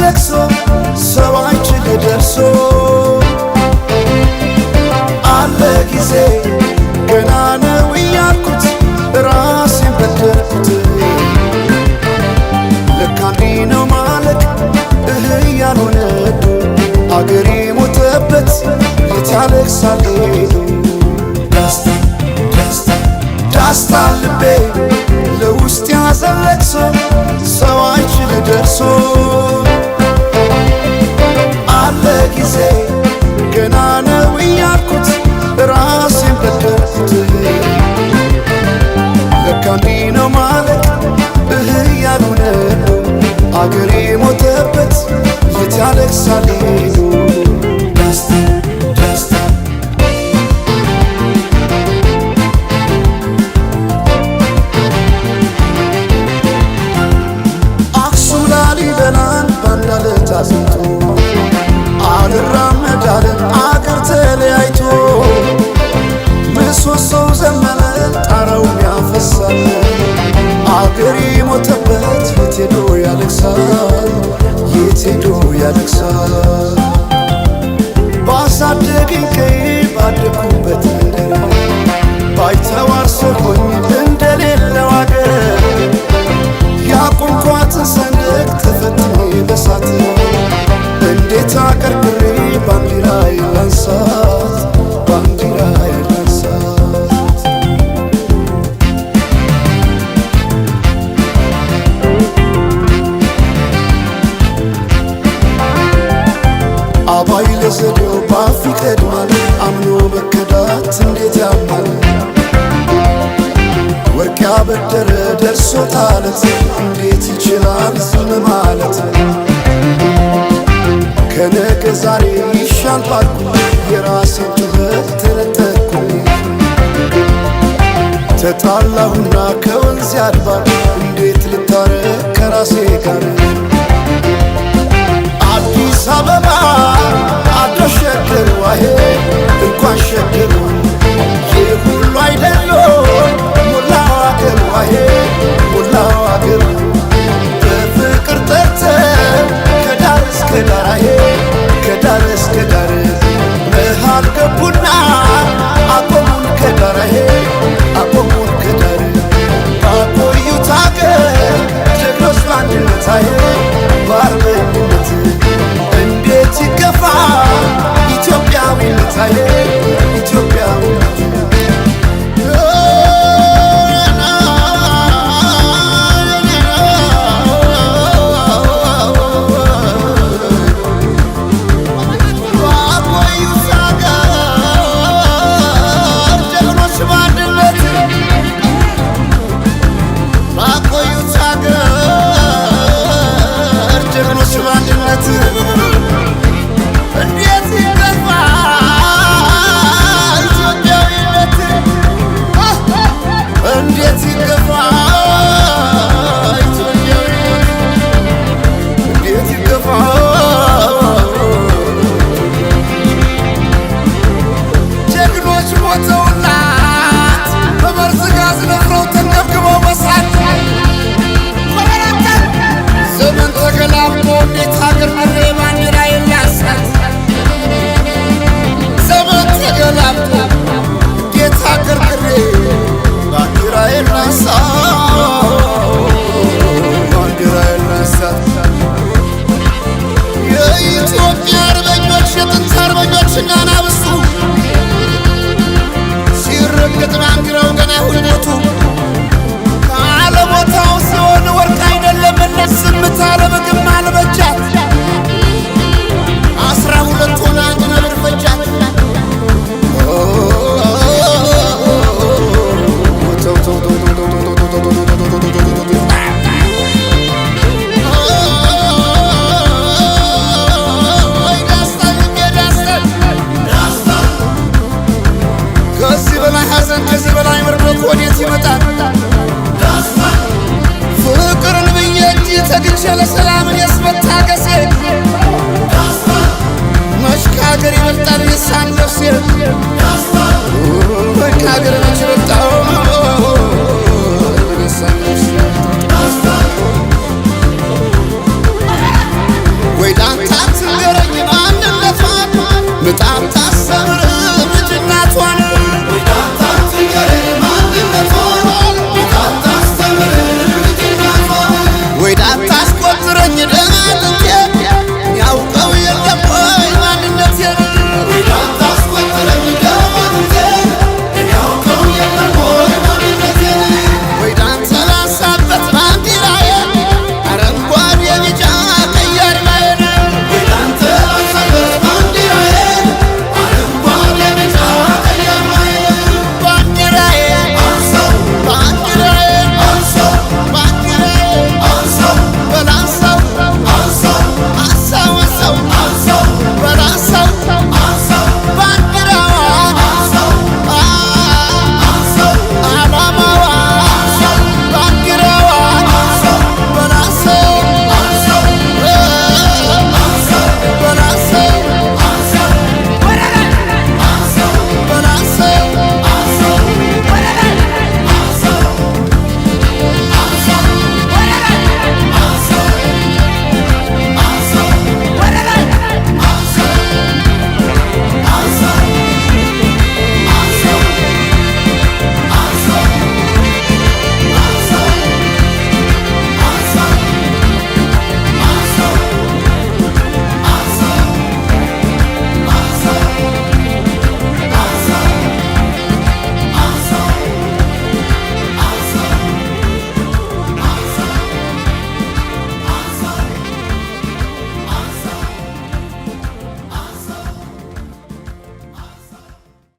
ለቅሶ ሰው አይችል ደርሶ አለ ጊዜ ገና ነው እያልኩት ራሴን በደልኩት ለካ እንዲህ ነው ማለቅ ያልሆነ አገሬ ሞተበት የት ያለቅሳል ዳስታ ልቤ ለውስጥ ያዘን ለቅሶ ሰው አይችል ደርሶ አለ ጊዜ ገና ነው እያልኩት ራሴን በደልኩት ለካ እንዲህ ነው ማለቅ ያልሆነ አገሬ ሞተበት የት ያለቅሳል አክሱም ላሊበላን ባንዳለት አዝንቶ አልራመዳለን አገር ተለያይቶ ምሰሶው ዘመነ ጣራው ያፈሳል አገሬ ሞተበት የት ሄዶ ያለቅሳል የት ሄዶ ያለቅሳል ባሳደገኝ ቀዬ ባደኩበት መንደር ባይተዋር ሰው ሆኜ እንደሌለው አገር ያቆምኳትን ሰንደቅ ተፈትኜ በሳት እንዴት አቀርቅሬ ባንዲራዬ ላንሳት ባንዲራዬ ላንሳት አባይ ለዘዴው ባፍ ይቀድማል አምኖ መከዳት እንዴት ያማል ወርቅ ያበደረ ደርሶታለት እንዴት ይችላል ዝም ማለት ከነገ ዛሬ ይሻል ባልኩ የራሴን ጩኸት ተነጠቅኩ ተጣላሁና ከወንዝ አድባር እንዴት ልታረቅ ከራሴ ጋር አዲስ አበባ